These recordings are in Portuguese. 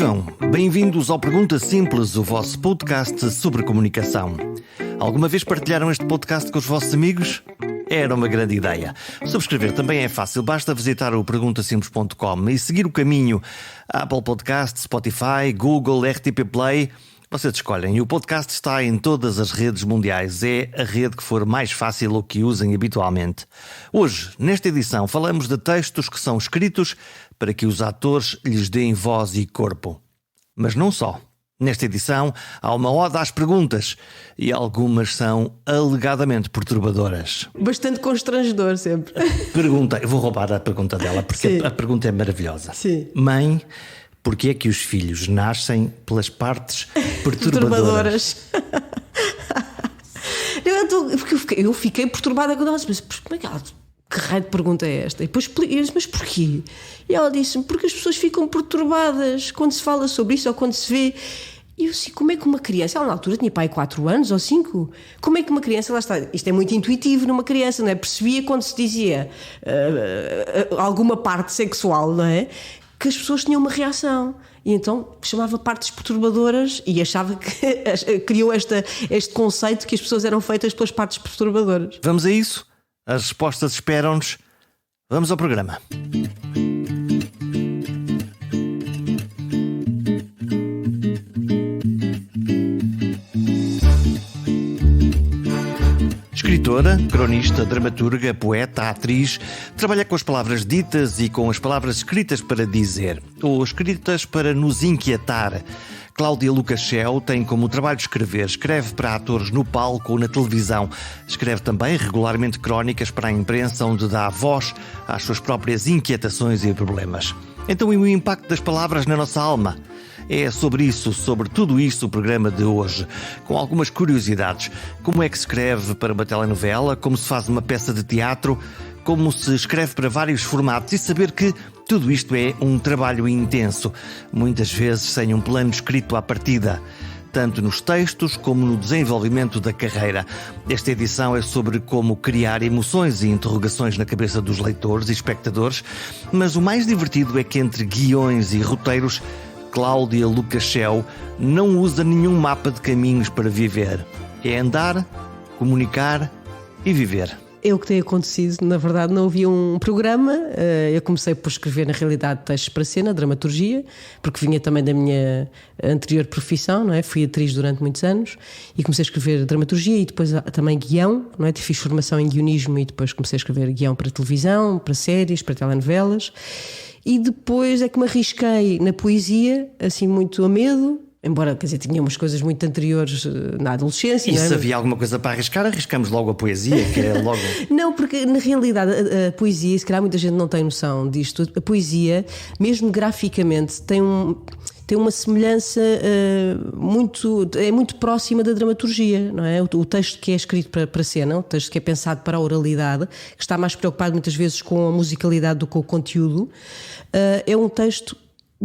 Vivam! Bem-vindos ao Pergunta Simples, o vosso podcast sobre comunicação. Alguma vez partilharam este podcast com os vossos amigos? Era uma grande ideia. Subscrever também é fácil, basta visitar o perguntasimples.com e seguir o caminho. Apple Podcasts, Spotify, Google, RTP Play... Vocês escolhem. E o podcast está em todas as redes mundiais. É a rede que for mais fácil ou que usem habitualmente. Hoje, nesta edição, falamos de textos que são escritos para que os atores lhes deem voz e corpo. Mas não só. Nesta edição, há uma ode às perguntas e algumas são alegadamente perturbadoras. Bastante constrangedor sempre. Pergunta, eu vou roubar a pergunta dela porque a pergunta é maravilhosa. Sim. Mãe, porquê é que os filhos nascem pelas partes perturbadoras? Eu fiquei perturbada quando ela disse, mas como é que ela... Que raio de pergunta é esta? E depois eu disse, mas porquê? E ela disse-me, porque as pessoas ficam perturbadas quando se fala sobre isso ou quando se vê. E eu disse, como é que uma criança, ela na altura tinha pai 4 anos ou 5, como é que uma criança, lá está, isto é muito intuitivo numa criança, não é? Percebia quando se dizia alguma parte sexual, não é? Que as pessoas tinham uma reação. E então chamava partes perturbadoras e achava que criou este conceito que as pessoas eram feitas pelas partes perturbadoras. Vamos a isso? As respostas esperam-nos. Vamos ao programa. Escritora, cronista, dramaturga, poeta, atriz, trabalha com as palavras ditas e com as palavras escritas para dizer, ou escritas para nos inquietar. Cláudia Lucachel tem como trabalho escrever. Escreve para atores no palco ou na televisão. Escreve também regularmente crónicas para a imprensa, onde dá voz às suas próprias inquietações e problemas. Então, e o impacto das palavras na nossa alma? É sobre isso, sobre tudo isso, o programa de hoje, com algumas curiosidades. Como é que se escreve para uma telenovela? Como se faz uma peça de teatro? Como se escreve para vários formatos? E saber que tudo isto é um trabalho intenso, muitas vezes sem um plano escrito à partida, tanto nos textos como no desenvolvimento da carreira. Esta edição é sobre como criar emoções e interrogações na cabeça dos leitores e espectadores, mas o mais divertido é que entre guiões e roteiros, Cláudia Lucachel não usa nenhum mapa de caminhos para viver. É andar, comunicar e viver. É o que tem acontecido, na verdade não havia um programa, eu comecei por escrever na realidade textos para cena, dramaturgia, porque vinha também da minha anterior profissão, não é? Fui atriz durante muitos anos e comecei a escrever dramaturgia e depois também guião, não é? Fiz formação em guionismo e depois comecei a escrever guião para televisão, para séries, para telenovelas e depois é que me arrisquei na poesia, assim muito a medo. Embora, quer dizer, tinha umas coisas muito anteriores na adolescência. E não é? Se havia alguma coisa para arriscar, arriscamos logo a poesia, que é logo... Não, porque na realidade a poesia, se calhar muita gente não tem noção disto, a poesia, mesmo graficamente, tem uma semelhança é muito próxima da dramaturgia, não é? O texto que é escrito para cena, o texto que é pensado para a oralidade, que está mais preocupado muitas vezes com a musicalidade do que com o conteúdo, é um texto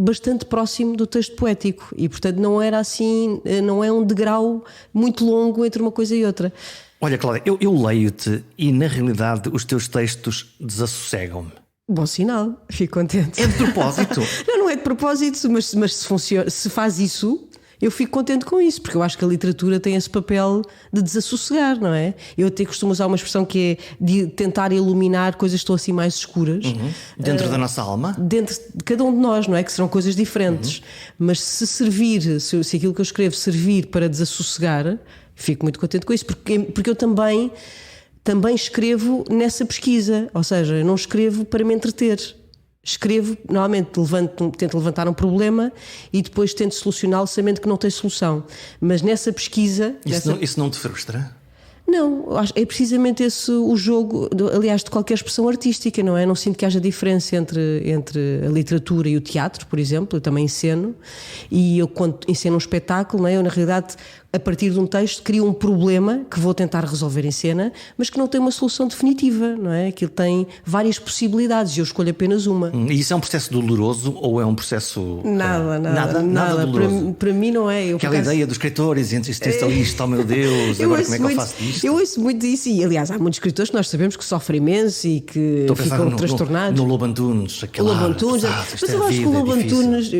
bastante próximo do texto poético e, portanto, não era assim, não é um degrau muito longo entre uma coisa e outra. Olha, Cláudia, eu leio-te e, na realidade, os teus textos desassossegam-me. Bom sinal, fico contente. É de propósito? Não é de propósito, mas se funciona, se faz isso, eu fico contente com isso, porque eu acho que a literatura tem esse papel de desassossegar, não é? Eu até costumo usar uma expressão que é de tentar iluminar coisas que estão assim mais escuras. Dentro da nossa alma? Dentro de cada um de nós, não é? Que serão coisas diferentes. Mas se servir, se aquilo que eu escrevo servir para desassossegar, fico muito contente com isso, porque eu também escrevo nessa pesquisa, ou seja, eu não escrevo para me entreter. Escrevo, normalmente tento levantar um problema e depois tento solucioná-lo sabendo que não tem solução. Mas nessa pesquisa... Isso não te frustra? Não, é precisamente esse o jogo, aliás, de qualquer expressão artística, não é? Não sinto que haja diferença entre a literatura e o teatro, por exemplo. Eu também enceno e eu, quando enceno um espetáculo, não é? Eu, na realidade, a partir de um texto, crio um problema que vou tentar resolver em cena, mas que não tem uma solução definitiva, não é? Aquilo tem várias possibilidades e eu escolho apenas uma. E isso é um processo doloroso ou é um processo... Nada doloroso? Para mim não é. Aquela ideia dos escritores, existencialista, oh meu Deus, agora como é que eu faço isto? isto? Eu ouço muito isso e, aliás, há muitos escritores que nós sabemos que sofrem imenso e que ficam transtornados. No Lobo Antunes, o Lobo Antunes, mas eu acho que o Lobo Antunes,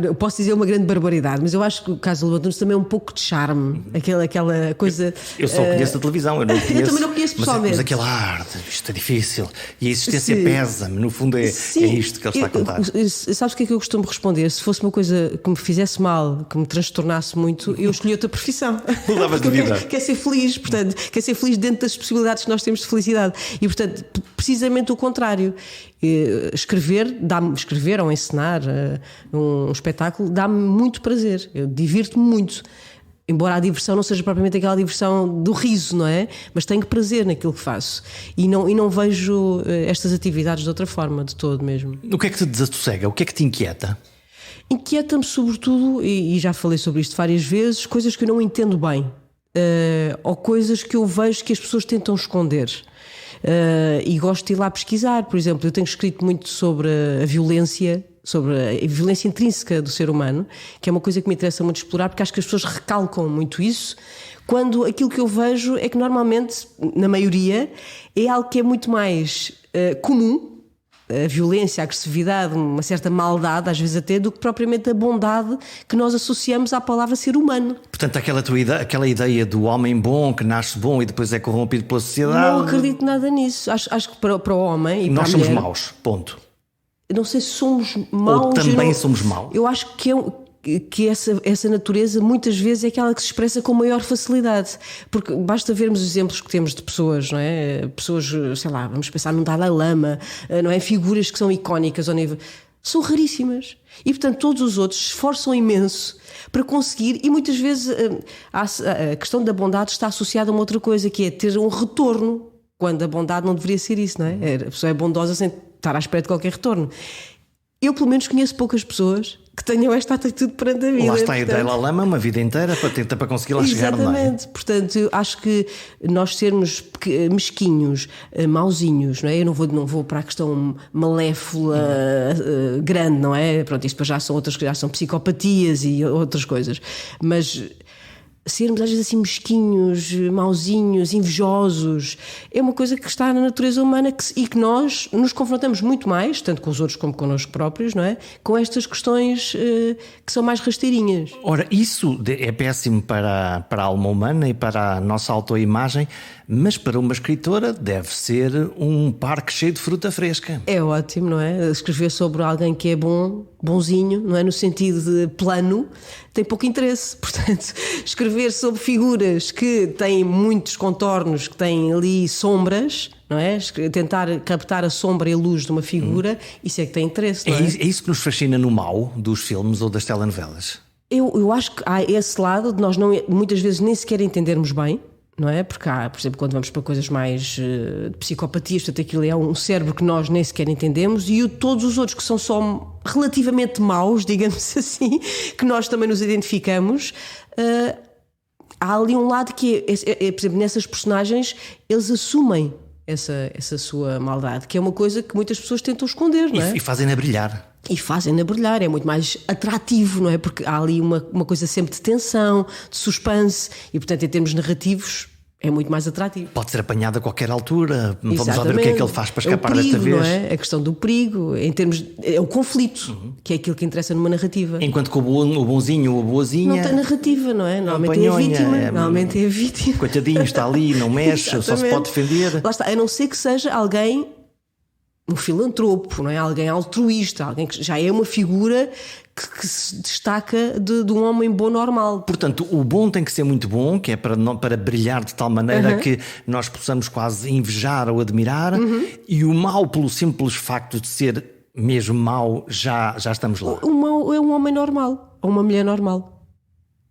eu posso dizer uma grande barbaridade, mas eu acho que o caso do Lobo Antunes também é um pouco de charme, aquela coisa. Eu só conheço da televisão, eu não conheço. Eu também não conheço pessoalmente. Mas aquele ar, isto é difícil e a existência pesa-me, no fundo é isto que ele está a contar. Sabes o que é que eu costumo responder? Se fosse uma coisa que me fizesse mal, que me transtornasse muito, eu escolhi outra profissão. Mudavas de vida. Quer ser feliz, portanto, quer ser feliz dentro das possibilidades que nós temos de felicidade. E, portanto, precisamente o contrário. Escrever ou encenar um espetáculo dá-me muito prazer. Eu divirto-me muito. Embora a diversão não seja propriamente aquela diversão do riso, não é? Mas tenho prazer naquilo que faço. E não vejo estas atividades de outra forma, de todo mesmo. O que é que te desassossega? O que é que te inquieta? Inquieta-me sobretudo, e já falei sobre isto várias vezes, coisas que eu não entendo bem. Ou coisas que eu vejo que as pessoas tentam esconder. E gosto de ir lá pesquisar. Por exemplo, eu tenho escrito muito sobre a violência, sobre a violência intrínseca do ser humano, que é uma coisa que me interessa muito explorar, porque acho que as pessoas recalcam muito isso, quando aquilo que eu vejo é que normalmente, na maioria, é algo que é muito mais comum, a violência, a agressividade, uma certa maldade, às vezes até, do que propriamente a bondade que nós associamos à palavra ser humano. Portanto, aquela ideia do homem bom, que nasce bom e depois é corrompido pela sociedade... Não acredito nada nisso. Acho que para o homem e para a mulher... Nós somos maus, ponto. Não sei se somos maus... Ou também somos maus. Eu acho que essa natureza muitas vezes é aquela que se expressa com maior facilidade, porque basta vermos os exemplos que temos de pessoas, não é? Pessoas, sei lá, vamos pensar num Dalai Lama, não é? Figuras que são icónicas ao nível... São raríssimas. E, portanto, todos os outros se esforçam imenso para conseguir, e muitas vezes a questão da bondade está associada a uma outra coisa, que é ter um retorno, quando a bondade não deveria ser isso, não é? A pessoa é bondosa sem estar à espera de qualquer retorno. Eu, pelo menos, conheço poucas pessoas que tenham esta atitude perante a vida. Lá está, a Dalai Lama uma vida inteira para conseguir lá chegar, não é? Exatamente. Portanto, eu acho que nós sermos mesquinhos, mauzinhos, não é? Eu não vou para a questão malévola grande, não é? Pronto, isto já são outras coisas, já são psicopatias e outras coisas. Mas sermos às vezes assim mesquinhos, mauzinhos, invejosos, é uma coisa que está na natureza humana e que nós nos confrontamos muito mais, tanto com os outros como connosco próprios, não é? Com estas questões que são mais rasteirinhas. Ora, isso é péssimo para a alma humana e para a nossa autoimagem, mas para uma escritora deve ser um parque cheio de fruta fresca. É ótimo, não é? Escrever sobre alguém que é bonzinho, não é? No sentido de plano, tem pouco interesse. Portanto, escrever sobre figuras que têm muitos contornos, que têm ali sombras, não é? Tentar captar a sombra e a luz de uma figura, isso é que tem interesse, não é? É isso que nos fascina no mau dos filmes ou das telenovelas? Eu acho que há esse lado de nós muitas vezes nem sequer entendermos bem, não é? Porque há, por exemplo, quando vamos para coisas mais de psicopatias, portanto aquilo é um cérebro que nós nem sequer entendemos, e todos os outros que são só relativamente maus, digamos assim, que nós também nos identificamos, há ali um lado que por exemplo, nessas personagens eles assumem essa sua maldade, que é uma coisa que muitas pessoas tentam esconder, não é? E fazem-na brilhar. E fazem-na brilhar, é muito mais atrativo, não é? Porque há ali uma coisa sempre de tensão, de suspense, e portanto em termos narrativos é muito mais atrativo. Pode ser apanhado a qualquer altura. Exatamente. Vamos lá ver o que é que ele faz para escapar perigo, desta vez. Não é? A questão do perigo, em termos é o conflito, que é aquilo que interessa numa narrativa. Enquanto que o bonzinho ou a boazinha não tem narrativa, não é? Normalmente é a vítima. Normalmente é a vítima. Coitadinho, está ali, não mexe, só se pode defender. Lá está, a não ser que seja alguém, um filantropo, não é? Alguém altruísta, alguém que já é uma figura que se destaca de um homem bom normal. Portanto, o bom tem que ser muito bom, que é para brilhar de tal maneira que nós possamos quase invejar ou admirar, e o mau, pelo simples facto de ser mesmo mau, já estamos lá. O mau é um homem normal, ou uma mulher normal.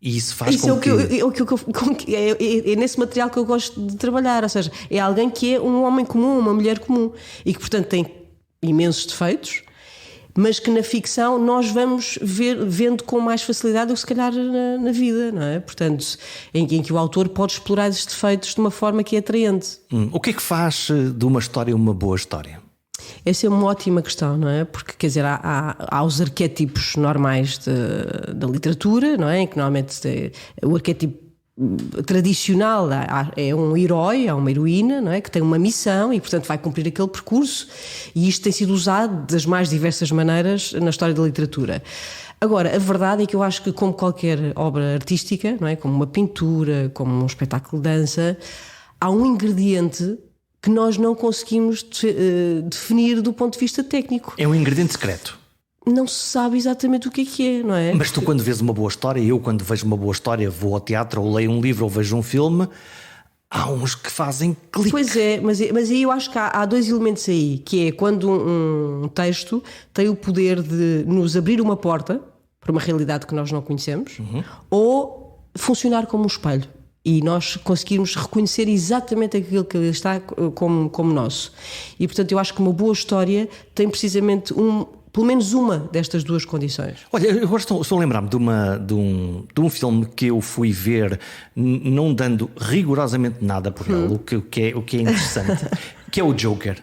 E isso faz isso é nesse material que eu gosto de trabalhar, ou seja, é alguém que é um homem comum, uma mulher comum, e que portanto tem imensos defeitos, mas que na ficção nós vamos vendo com mais facilidade do que se calhar na vida, não é? Portanto, em que o autor pode explorar esses defeitos de uma forma que é atraente. O que é que faz de uma história uma boa história? Essa é uma ótima questão, não é? Porque, quer dizer, há os arquétipos normais da literatura, não é? Em que normalmente o arquétipo tradicional, é um herói, é uma heroína, não é? Que tem uma missão e, portanto, vai cumprir aquele percurso, e isto tem sido usado das mais diversas maneiras na história da literatura. Agora, a verdade é que eu acho que, como qualquer obra artística, não é? Como uma pintura, como um espetáculo de dança, há um ingrediente que nós não conseguimos definir do ponto de vista técnico. É um ingrediente secreto. Não se sabe exatamente o que é, não é? Mas tu, quando vês uma boa história, eu quando vejo uma boa história, vou ao teatro ou leio um livro ou vejo um filme, há uns que fazem clique. Pois é, mas aí eu acho que há dois elementos aí, que é quando um texto tem o poder de nos abrir uma porta para uma realidade que nós não conhecemos, ou funcionar como um espelho e nós conseguirmos reconhecer exatamente aquilo que está como nosso. E, portanto, eu acho que uma boa história tem precisamente pelo menos uma destas duas condições. Olha, eu agora estou a lembrar-me de um filme que eu fui ver, não dando rigorosamente nada por ele, o que é interessante, que é o Joker.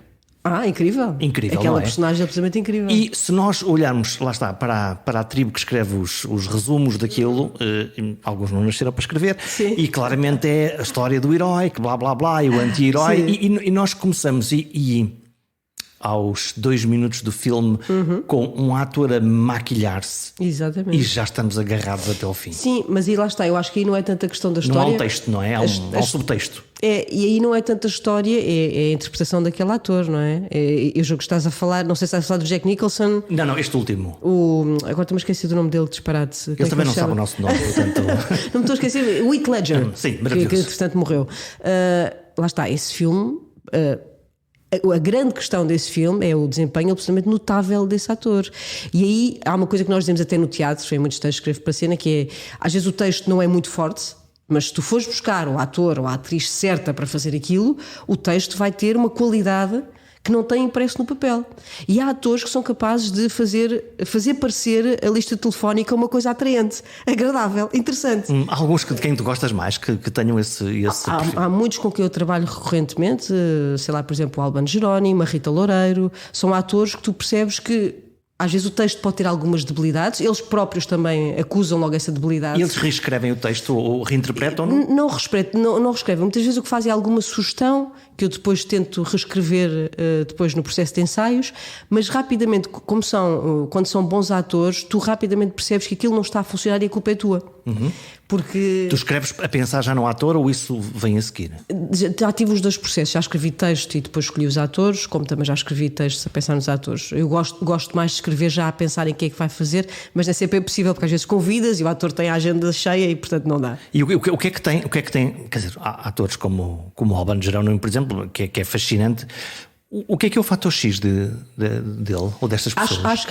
Incrível. Incrível, aquela não é? personagem absolutamente incrível. E se nós olharmos, lá está, para a tribo que escreve os resumos daquilo, alguns não nasceram para escrever, Sim. E claramente é a história do herói, que blá blá blá, e o anti-herói, e nós começamos aos 2 minutos do filme com um ator a maquilhar-se. Exatamente. E já estamos agarrados até ao fim. Sim, mas aí lá está, eu acho que aí não é tanta questão da história. Não há um texto, não é? Há um subtexto. E aí não é tanta história, é a interpretação daquele ator, não é? Eu julgo que estás a falar, não sei se estás a falar do Jack Nicholson. Não, este último. Agora estou-me a esquecer do nome dele, disparate. Ele também não sabe o nosso nome, portanto. Não me estou a esquecer, o Heath Ledger. Sim, maravilhoso. Que entretanto morreu. Lá está, esse filme. A grande questão desse filme é o desempenho absolutamente notável desse ator. E aí há uma coisa que nós dizemos até no teatro, em muitos textos que escrevo para a cena, que é, às vezes o texto não é muito forte, mas se tu fores buscar o ator ou a atriz certa para fazer aquilo, o texto vai ter uma qualidade que não tem impresso no papel. E há atores que são capazes de fazer parecer a lista telefónica uma coisa atraente, agradável, interessante. Há alguns de quem tu gostas mais que tenham esse perfil. Há muitos com quem eu trabalho recorrentemente, sei lá, por exemplo, o Albano Jerónimo, a Rita Loureiro, são atores que tu percebes que às vezes o texto pode ter algumas debilidades, eles próprios também acusam logo essa debilidade. E eles reescrevem o texto ou reinterpretam? Não reescrevem. Muitas vezes o que fazem é alguma sugestão que eu depois tento reescrever depois no processo de ensaios, mas rapidamente, quando são bons atores, tu rapidamente percebes que aquilo não está a funcionar e a culpa é tua. Porque... Tu escreves a pensar já no ator ou isso vem a seguir? Já tive os dois processos, já escrevi texto e depois escolhi os atores, como também já escrevi textos a pensar nos atores. Eu gosto mais de escrever já a pensar em que é que vai fazer, mas nem sempre é possível, porque às vezes convidas e o ator tem a agenda cheia e portanto não dá. E o que é que tem, quer dizer, há atores como o Albano Jerónimo, por exemplo, que é fascinante. O que é o fator X dele ou destas pessoas? Acho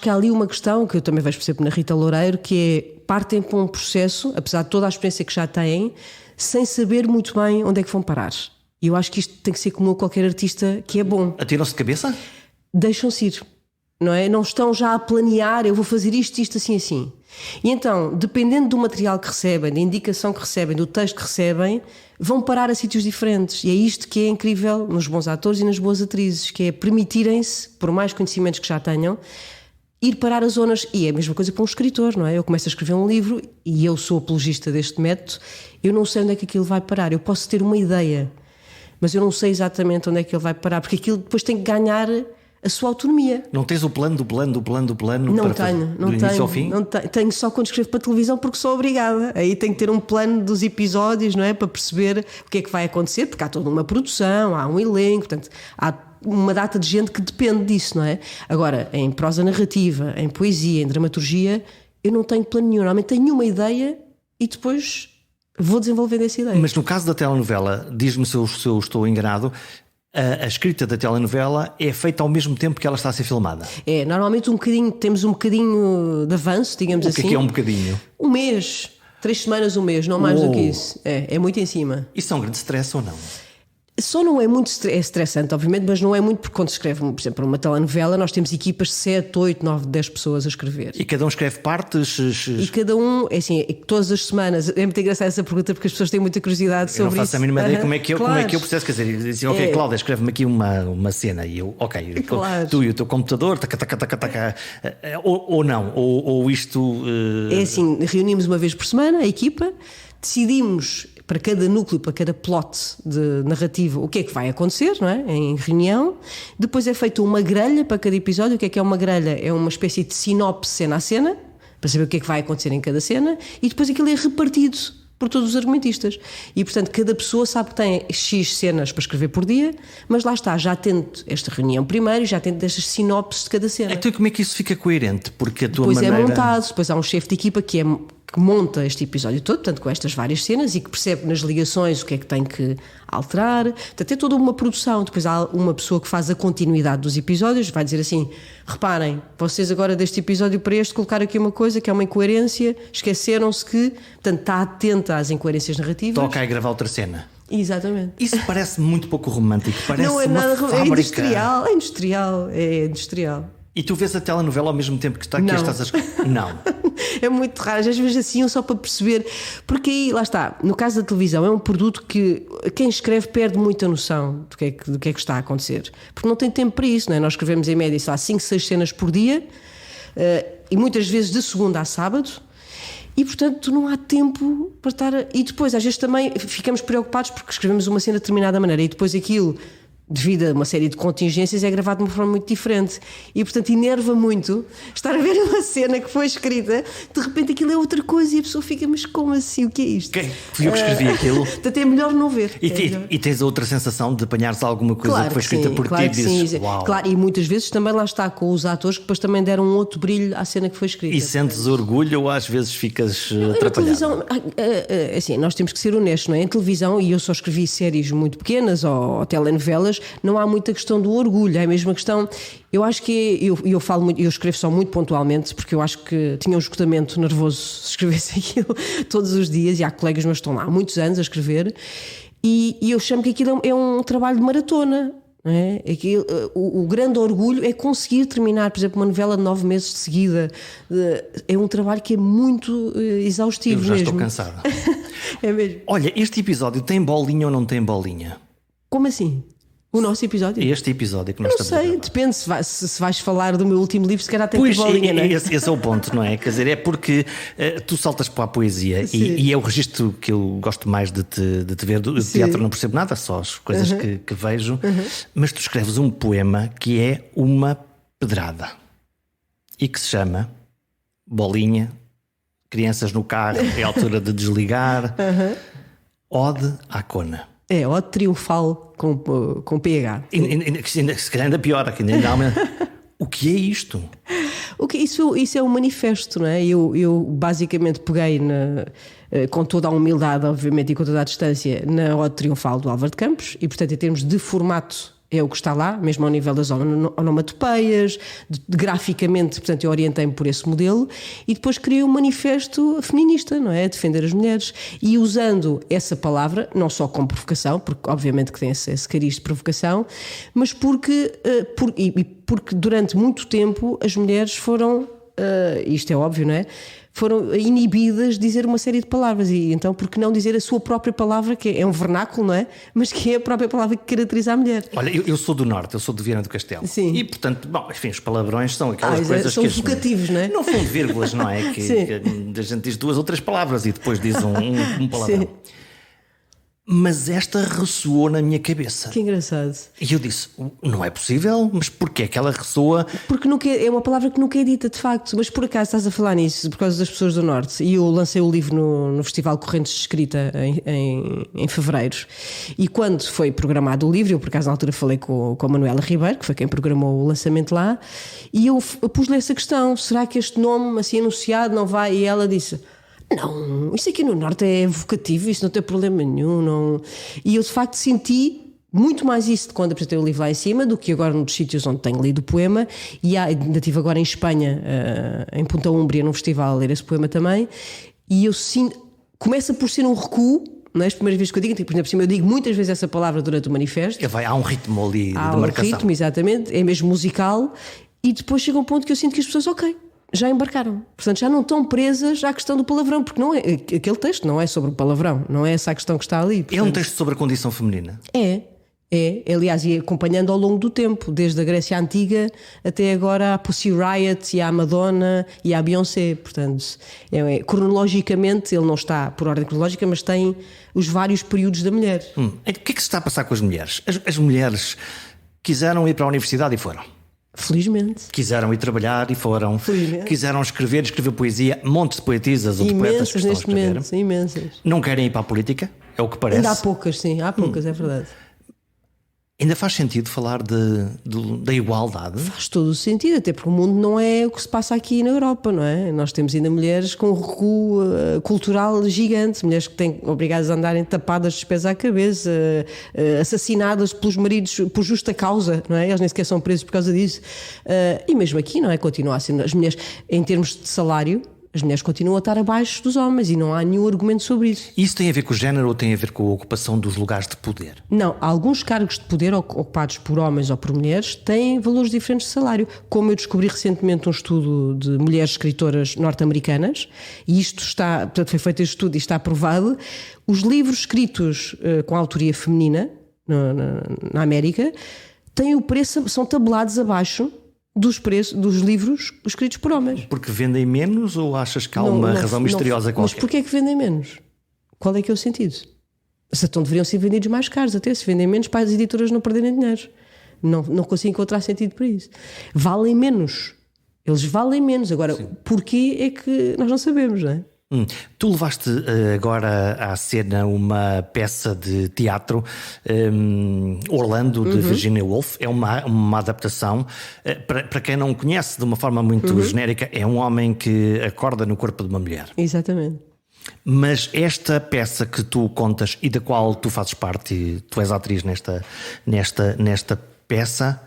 que há ali uma questão que eu também vejo, por exemplo, na Rita Loureiro, que é, partem para um processo, apesar de toda a experiência que já têm, sem saber muito bem onde é que vão parar. E eu acho que isto tem que ser comum a qualquer artista que é bom. Atiram-se de cabeça? Deixam-se ir, não é? Não estão já a planear, eu vou fazer isto, assim. E então, dependendo do material que recebem, da indicação que recebem, do texto que recebem, vão parar a sítios diferentes. E é isto que é incrível nos bons atores e nas boas atrizes, que é permitirem-se, por mais conhecimentos que já tenham, ir parar as zonas. E é a mesma coisa para um escritor, não é? Eu começo a escrever um livro e eu sou apologista deste método, eu não sei onde é que aquilo vai parar. Eu posso ter uma ideia, mas eu não sei exatamente onde é que ele vai parar, porque aquilo depois tem que ganhar a sua autonomia. Não tens o plano do plano? Não tenho. Tenho só quando escrevo para a televisão, porque sou obrigada. Aí tenho que ter um plano dos episódios, não é? Para perceber o que é que vai acontecer, porque há toda uma produção, há um elenco, portanto, há uma data de gente que depende disso, não é? Agora, em prosa narrativa, em poesia, em dramaturgia, eu não tenho plano nenhum. Normalmente tenho uma ideia e depois vou desenvolvendo essa ideia. Mas no caso da telenovela, diz-me se eu estou enganado, a escrita da telenovela é feita ao mesmo tempo que ela está a ser filmada. É, normalmente temos um bocadinho de avanço, digamos assim. O que é um bocadinho? Um mês, 3 semanas, um mês, não mais do que isso. É muito em cima. Isso é um grande stress ou não? Só não é muito é estressante, obviamente, mas não é muito porque quando se escreve, por exemplo, uma telenovela, nós temos equipas de 7, 8, 9, 10 pessoas a escrever. E cada um escreve partes? E cada um, é assim, todas as semanas. É muito engraçada essa pergunta porque as pessoas têm muita curiosidade sobre isso. Eu não faço a mínima ideia como é que eu processo. Quer dizer, dizem, ok, Cláudia, escreve-me aqui uma cena. E eu, ok, claro. Tu e o teu computador, taca, ou não, ou isto. É assim, reunimos uma vez por semana a equipa, decidimos para cada núcleo, para cada plot de narrativa, o que é que vai acontecer, não é? Em reunião. Depois é feita uma grelha para cada episódio. O que é uma grelha? É uma espécie de sinopse cena a cena, para saber o que é que vai acontecer em cada cena, e depois aquilo é repartido por todos os argumentistas. E, portanto, cada pessoa sabe que tem X cenas para escrever por dia, mas lá está, já tendo esta reunião primeiro e já tendo estas sinopses de cada cena. Então como é que isso fica coerente? Porque a tua depois maneira... é montado, depois há um chefe de equipa que monta este episódio todo, portanto, com estas várias cenas e que percebe nas ligações o que é que tem que alterar. Portanto, é toda uma produção. Depois há uma pessoa que faz a continuidade dos episódios, vai dizer assim, reparem, vocês agora deste episódio para este colocar aqui uma coisa que é uma incoerência, esqueceram-se que, portanto, está atenta às incoerências narrativas. Toca a gravar outra cena. Exatamente. Isso parece muito pouco romântico, parece não é uma nada, fábrica. É industrial. E tu vês a telenovela ao mesmo tempo que estás a escrever? Não. É muito raro, às vezes assim só para perceber, porque aí, lá está, no caso da televisão é um produto que quem escreve perde muita noção do que é que está a acontecer, porque não tem tempo para isso, não é? Nós escrevemos em média, sei lá, 5, 6 cenas por dia, e muitas vezes de segunda a sábado, e portanto não há tempo para estar e depois às vezes também ficamos preocupados porque escrevemos uma cena de determinada maneira e depois aquilo, devido a uma série de contingências, é gravado de uma forma muito diferente e portanto enerva muito estar a ver uma cena que foi escrita, de repente aquilo é outra coisa e a pessoa fica, mas como assim, o que é isto? Fui eu que escrevi aquilo. Portanto é melhor não ver. E tens a outra sensação de apanhares alguma coisa que foi escrita por ti e dizes, uau. Claro, e muitas vezes também lá está com os atores que depois também deram um outro brilho à cena que foi escrita. E sentes orgulho ou às vezes ficas atrapalhado? Televisão, assim, nós temos que ser honestos, não é? Em televisão, e eu só escrevi séries muito pequenas ou telenovelas, não há muita questão do orgulho, é a mesma questão. Eu acho que eu falo muito, eu escrevo só muito pontualmente, porque eu acho que tinha um esgotamento nervoso se escrevesse aquilo todos os dias, e há colegas meus que estão lá há muitos anos a escrever, e eu chamo que aquilo é um trabalho de maratona. Não é? Aquilo, o grande orgulho é conseguir terminar, por exemplo, uma novela de 9 meses de seguida. É um trabalho que é muito exaustivo. Eu já mesmo. Estou cansada. É mesmo. Olha, este episódio tem bolinha ou não tem bolinha? Como assim? O nosso episódio? Este episódio que nós estamos a gravar. Depende, se vais falar do meu último livro, se calhar tem bolinha, não é? Esse é o ponto, não é? Quer dizer, é porque tu saltas para a poesia e é o registro que eu gosto mais de te ver. Do teatro não percebo nada, só as coisas que vejo, mas tu escreves um poema que é uma pedrada e que se chama Bolinha, Crianças no Carro, é a altura de desligar, Ode à Cona. É, Ode Triunfal com PH. Se calhar ainda pior, aqui ainda há O que é isto? Isso é um manifesto, não é? Eu basicamente peguei com toda a humildade, obviamente, e com toda a distância, na Ode Triunfal do Álvaro de Campos, e portanto, em termos de formato, é o que está lá, mesmo ao nível das onomatopeias, graficamente, portanto, eu orientei-me por esse modelo, e depois criei um manifesto feminista, não é? A defender as mulheres, e usando essa palavra, não só como provocação, porque obviamente que tem esse cariz de provocação, mas porque durante muito tempo as mulheres foram, isto é óbvio, não é? Foram inibidas de dizer uma série de palavras, e então por que não dizer a sua própria palavra, que é um vernáculo, não é? Mas que é a própria palavra que caracteriza a mulher. Olha, eu sou do Norte, eu sou de Viana do Castelo. Sim. E portanto, bom, enfim, os palavrões são aquelas coisas são que... São vocativos, não é? Não são vírgulas, não é? Que a gente diz 2 ou 3 palavras e depois diz um palavrão. Sim. Mas esta ressoou na minha cabeça. Que engraçado. E eu disse, não é possível, mas porquê é que ela ressoa? Porque é uma palavra que nunca é dita, de facto. Mas por acaso estás a falar nisso, por causa das pessoas do Norte. E eu lancei o livro no Festival Correntes de Escrita em fevereiro. E quando foi programado o livro, eu por acaso na altura falei com a Manuela Ribeiro, que foi quem programou o lançamento lá, e eu pus-lhe essa questão, será que este nome assim anunciado não vai? E ela disse... Não, isso aqui no Norte é evocativo, isso não tem problema nenhum. Não. E eu de facto senti muito mais isso de quando apresentei o livro lá em cima do que agora nos sítios onde tenho lido o poema. E ainda estive agora em Espanha, em Punta Umbria, num festival, a ler esse poema também. E eu sinto, começa por ser um recuo, Não é as primeiras vezes que eu digo, tipo, por cima eu digo muitas vezes essa palavra durante o manifesto. Há um ritmo ali de marcação. Há um ritmo, exatamente, é mesmo musical, e depois chega um ponto que eu sinto que as pessoas, já embarcaram. Portanto, já não estão presas à questão do palavrão, porque não é, aquele texto não é sobre o palavrão, não é essa a questão que está ali. Portanto, é um texto sobre a condição feminina. Aliás, e acompanhando ao longo do tempo, desde a Grécia Antiga até agora a Pussy Riot e a Madonna e a Beyoncé. Portanto, cronologicamente ele não está por ordem cronológica, mas tem os vários períodos da mulher. O que é que se está a passar com as mulheres? As mulheres quiseram ir para a universidade e foram. Felizmente. Quiseram ir trabalhar e foram. Felizmente. Quiseram escrever poesia, montes de poetisas ou de poetas que estão a escrever. Imensas. Não querem ir para a política? É o que parece. Ainda há poucas, sim, é verdade. Ainda faz sentido falar da igualdade? Faz todo o sentido, até porque o mundo não é o que se passa aqui na Europa, não é? Nós temos ainda mulheres com um recuo cultural gigante, mulheres que têm obrigadas a andarem tapadas dos pés à cabeça, assassinadas pelos maridos por justa causa, não é? Elas nem sequer são presos por causa disso. E mesmo aqui, não é? Continua a ser, as mulheres, em termos de salário, as mulheres continuam a estar abaixo dos homens e não há nenhum argumento sobre isso. Isso tem a ver com o género ou tem a ver com a ocupação dos lugares de poder? Não, alguns cargos de poder ocupados por homens ou por mulheres têm valores diferentes de salário. Como eu descobri recentemente um estudo de mulheres escritoras norte-americanas, e portanto foi feito este estudo e está aprovado, os livros escritos com autoria feminina na América têm o preço, são tabelados abaixo dos preços dos livros escritos por homens. Porque vendem menos ou achas que há uma razão misteriosa qualquer? Mas porquê é que vendem menos? Qual é que é o sentido? Então deveriam ser vendidos mais caros até, se vendem menos para as editoras não perderem dinheiro. Não consigo encontrar sentido para isso. Valem menos. Eles valem menos. Agora, porquê é que nós não sabemos, não é? Tu levaste agora à cena uma peça de teatro, Orlando, de Virginia Woolf. É uma adaptação. Para quem não conhece, de uma forma muito genérica, é um homem que acorda no corpo de uma mulher. Exatamente. Mas esta peça que tu contas e da qual tu fazes parte, tu és atriz nesta peça,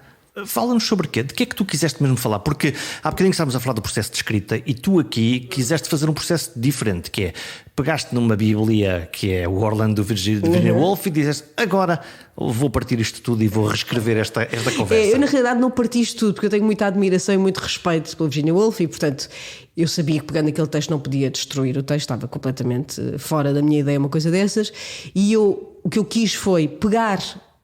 fala-nos sobre o quê? De que é que tu quiseste mesmo falar? Porque há bocadinho estávamos a falar do processo de escrita e tu aqui quiseste fazer um processo diferente, que é, pegaste numa bíblia que é o Orlando Virginia Woolf e dizeste, agora vou partir isto tudo e vou reescrever esta conversa. Eu na realidade não parti isto tudo, porque eu tenho muita admiração e muito respeito pela Virginia Woolf e portanto eu sabia que pegando aquele texto não podia destruir o texto, estava completamente fora da minha ideia uma coisa dessas, e o que eu quis foi pegar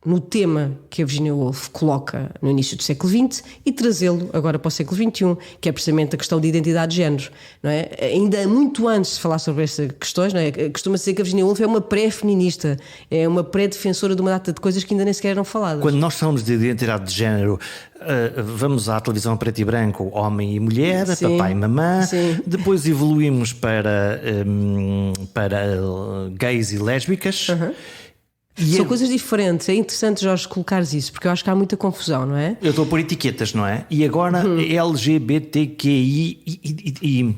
no tema que a Virginia Woolf coloca no início do século XX e trazê-lo agora para o século XXI, que é precisamente a questão de identidade de género, não é? Ainda muito antes de falar sobre estas questões, não é? Costuma-se dizer que a Virginia Woolf é uma pré-feminista, é uma pré-defensora de uma data de coisas que ainda nem sequer eram faladas. Quando nós falamos de identidade de género, vamos à televisão preto e branco, homem e mulher, papai e mamã, depois evoluímos para gays e lésbicas. São coisas diferentes. É interessante, Jorge, colocares isso, porque eu acho que há muita confusão, não é? Eu estou a pôr etiquetas, não é? E agora LGBTQI e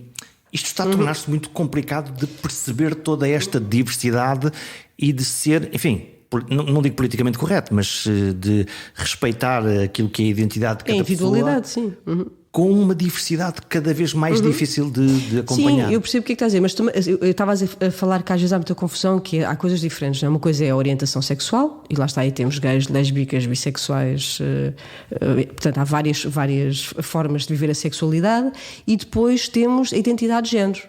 isto está a tornar-se muito complicado de perceber toda esta diversidade e de ser, enfim, não digo politicamente correto, mas de respeitar aquilo que é a identidade de cada pessoa. A individualidade, sim. Com uma diversidade cada vez mais difícil de acompanhar. Sim, eu percebo o que é que estás a dizer, mas eu estava a falar que às vezes há muita confusão, que há coisas diferentes, não é? Uma coisa é a orientação sexual, e lá está, aí temos gays, lésbicas, bissexuais, portanto há várias formas de viver a sexualidade, e depois temos a identidade de género,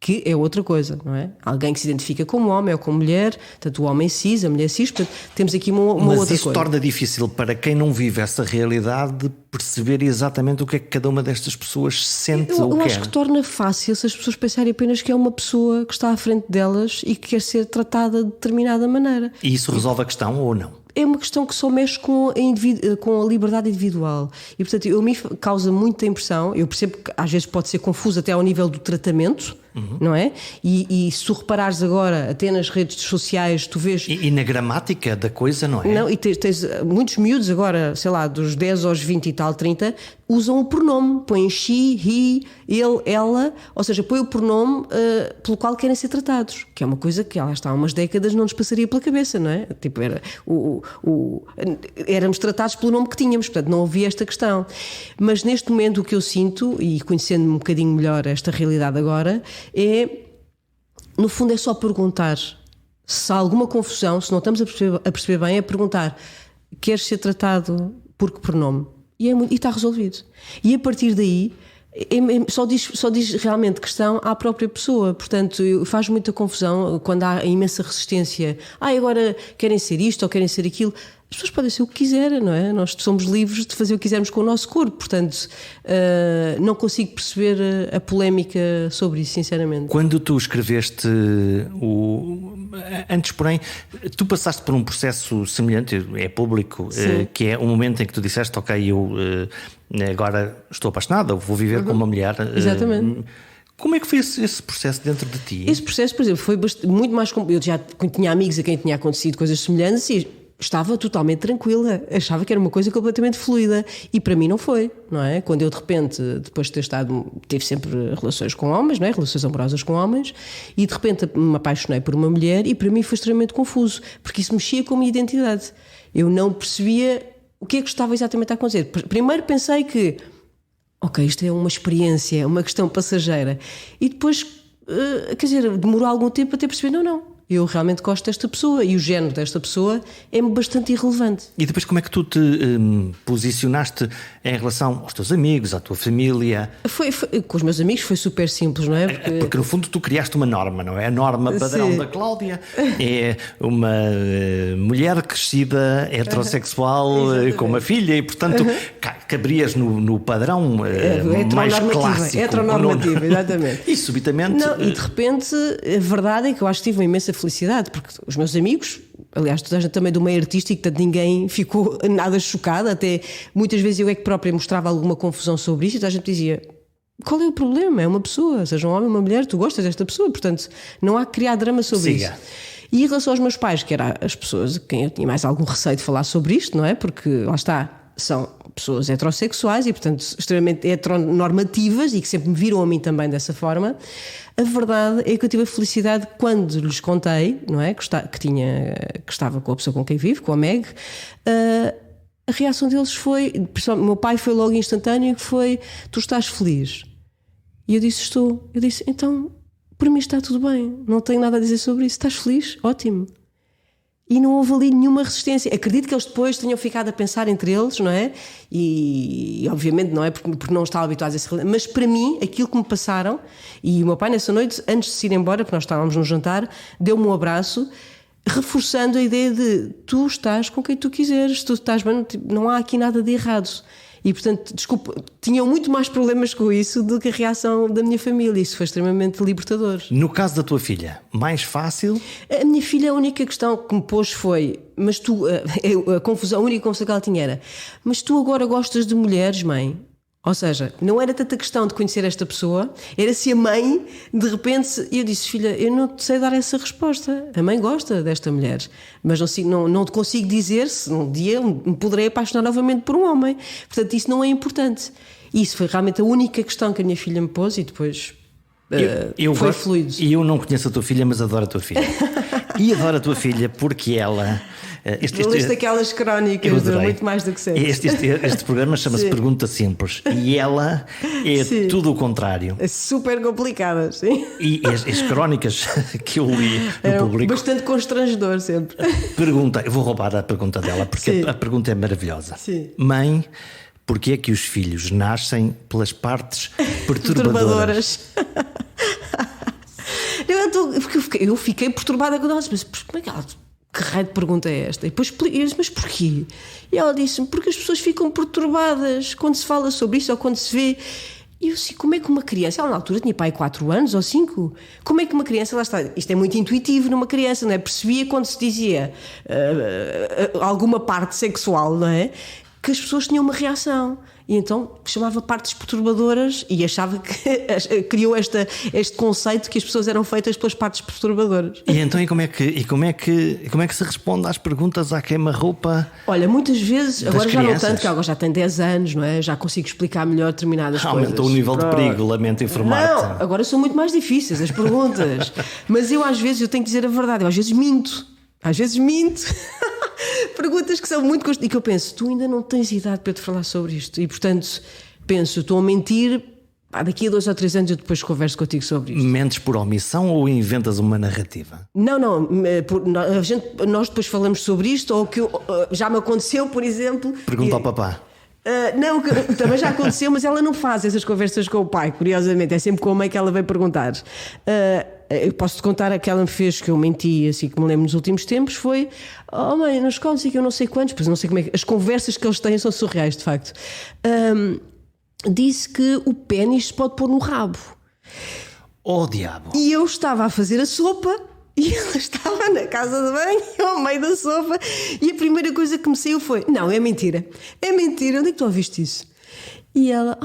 que é outra coisa, não é? Alguém que se identifica como homem ou como mulher, tanto o homem cis, a mulher cis, portanto, temos aqui uma outra coisa. Mas isso torna difícil para quem não vive essa realidade perceber exatamente o que é que cada uma destas pessoas sente ou quer. Eu acho que torna fácil se as pessoas pensarem apenas que é uma pessoa que está à frente delas e que quer ser tratada de determinada maneira. E isso resolve a questão ou não? É uma questão que só mexe com a liberdade individual e, portanto, me causa muita impressão. Eu percebo que às vezes pode ser confuso até ao nível do tratamento, não é? E se tu reparares agora, até nas redes sociais, tu vês... E na gramática da coisa, não é? Não, e tens muitos miúdos agora, sei lá, dos 10 aos 20 e tal, 30, usam o pronome, põem she, he, ele, ela, ou seja, põem o pronome pelo qual querem ser tratados, que é uma coisa que lá está há umas décadas não nos passaria pela cabeça, não é? Tipo, éramos tratados pelo nome que tínhamos, portanto não havia esta questão. Mas neste momento o que eu sinto, e conhecendo um bocadinho melhor esta realidade agora, no fundo é só perguntar Se há alguma confusão, se não estamos a perceber bem, é perguntar: queres ser tratado por que pronome? E está resolvido. E a partir daí só diz realmente questão à própria pessoa. Portanto, faz muita confusão quando há imensa resistência. Agora querem ser isto ou querem ser aquilo. As pessoas podem ser o que quiserem, não é? Nós somos livres de fazer o que quisermos com o nosso corpo. Portanto, não consigo perceber a polémica sobre isso, sinceramente. Quando tu escreveste antes, porém, tu passaste por um processo semelhante, é público, que é o momento em que tu disseste: ok, eu agora estou apaixonada, vou viver com uma mulher. Exatamente. Como é que foi esse processo dentro de ti? Esse processo, por exemplo, foi muito mais... Eu já tinha amigos a quem tinha acontecido coisas semelhantes e estava totalmente tranquila, achava que era uma coisa completamente fluida, e para mim não foi, não é? Quando eu de repente, depois de tive sempre relações com homens, não é? Relações amorosas com homens, e de repente me apaixonei por uma mulher, e para mim foi extremamente confuso, porque isso mexia com a minha identidade. Eu não percebia o que é que estava exatamente a acontecer. Primeiro pensei que, ok, isto é uma experiência, é uma questão passageira, e depois, quer dizer, demorou algum tempo até perceber, não. Eu realmente gosto desta pessoa e o género desta pessoa é é-me irrelevante. E depois como é que tu te posicionaste em relação aos teus amigos, à tua família? Foi, com os meus amigos foi super simples, não é? Porque no fundo tu criaste uma norma, não é? A norma padrão da Cláudia é uma mulher crescida, heterossexual, com uma filha, e portanto caberias no padrão mais clássico. Heteronormativa, exatamente. E subitamente... E de repente a verdade é que eu acho que tive uma imensa felicidade, porque os meus amigos, aliás, toda a gente também do meio artístico, portanto ninguém ficou nada chocado, até muitas vezes eu é que própria mostrava alguma confusão sobre isto, e toda a gente dizia: qual é o problema? É uma pessoa, seja um homem ou uma mulher, tu gostas desta pessoa, portanto não há que criar drama sobre isso. E em relação aos meus pais, que eram as pessoas a quem eu tinha mais algum receio de falar sobre isto, não é? Porque lá está, são pessoas heterossexuais e portanto extremamente heteronormativas e que sempre me viram a mim também dessa forma. A verdade é que eu tive a felicidade quando lhes contei, não é? Que estava com a pessoa com quem vivo, com a Meg. A reação deles foi, o meu pai foi logo instantâneo, que foi: tu estás feliz? E eu disse: estou. Eu disse: então, para mim está tudo bem, não tenho nada a dizer sobre isso. Estás feliz? Ótimo. E não houve ali nenhuma resistência. Acredito que eles depois tenham ficado a pensar entre eles, não é? E obviamente não é porque não estavam habituados a esse... Mas para mim, aquilo que me passaram, e o meu pai nessa noite, antes de se ir embora, porque nós estávamos num jantar, deu-me um abraço, reforçando a ideia de: tu estás com quem tu quiseres, tu estás bem, não há aqui nada de errado. E portanto, desculpa, tinham muito mais problemas com isso do que a reação da minha família. Isso foi extremamente libertador. No caso da tua filha, mais fácil? A minha filha, a única questão que me pôs foi: mas tu, a única confusão que ela tinha era: mas tu agora gostas de mulheres, mãe? Ou seja, não era tanta questão de conhecer esta pessoa, era se a mãe, de repente... E eu disse: filha, eu não te sei dar essa resposta. A mãe gosta desta mulher, mas não te consigo dizer se um dia me poderei apaixonar novamente por um homem. Portanto, isso não é importante. E isso foi realmente a única questão que a minha filha me pôs, e depois foi fluido. E eu não conheço a tua filha, mas adoro a tua filha. E adoro a tua filha porque ela... Leste aquelas crónicas de muito mais do que sempre. Este programa chama-se Pergunta Simples, e ela é tudo o contrário. É super complicada, sim. E as crónicas que eu li no público... Bastante constrangedor sempre. Eu vou roubar a pergunta dela, porque a pergunta é maravilhosa. Sim. Mãe, porquê é que os filhos nascem pelas partes perturbadoras? Eu fiquei perturbada quando ela disse: mas como é que ela... Que raio de pergunta é esta? E depois eu disse: mas porquê? E ela disse-me: porque as pessoas ficam perturbadas quando se fala sobre isso ou quando se vê. E eu disse: como é que uma criança... Ela na altura tinha pai 4 anos ou 5. Como é que uma criança... Lá está, isto é muito intuitivo numa criança, não é? Percebia quando se dizia alguma parte sexual, não é? Que as pessoas tinham uma reação. E então chamava partes perturbadoras e achava que criou este conceito que as pessoas eram feitas pelas partes perturbadoras. E então como é que se responde às perguntas à queima-roupa? Olha, muitas vezes, agora crianças? Já não tanto, que agora já tem 10 anos, não é? Já consigo explicar melhor determinadas coisas. Aumentou o nível de perigo, lamento informar-te. Não, agora são muito mais difíceis as perguntas. Mas eu às vezes tenho que dizer a verdade, eu às vezes minto. Perguntas que são muito... E que eu penso: tu ainda não tens idade para te falar sobre isto. E portanto penso: estou a mentir Daqui a 2 ou 3 anos eu depois converso contigo sobre isto. Mentes por omissão ou inventas uma narrativa? Não, nós depois falamos sobre isto, ou que já me aconteceu, por exemplo. Pergunta ao papá. Não, também já aconteceu, mas ela não faz essas conversas com o pai, curiosamente, é sempre com a mãe que ela vem perguntar. Eu posso-te contar a que ela me fez, que eu menti, assim que me lembro nos últimos tempos, foi: oh mãe, nos contos e que eu não sei quantos, pois não sei como é que. As conversas que eles têm são surreais, de facto. Disse que o pénis se pode pôr no rabo. Oh diabo! E eu estava a fazer a sopa e ela estava na casa de banho, ao meio da sopa, e a primeira coisa que me saiu foi: não, é mentira, onde é que tu ouviste isso? E ela,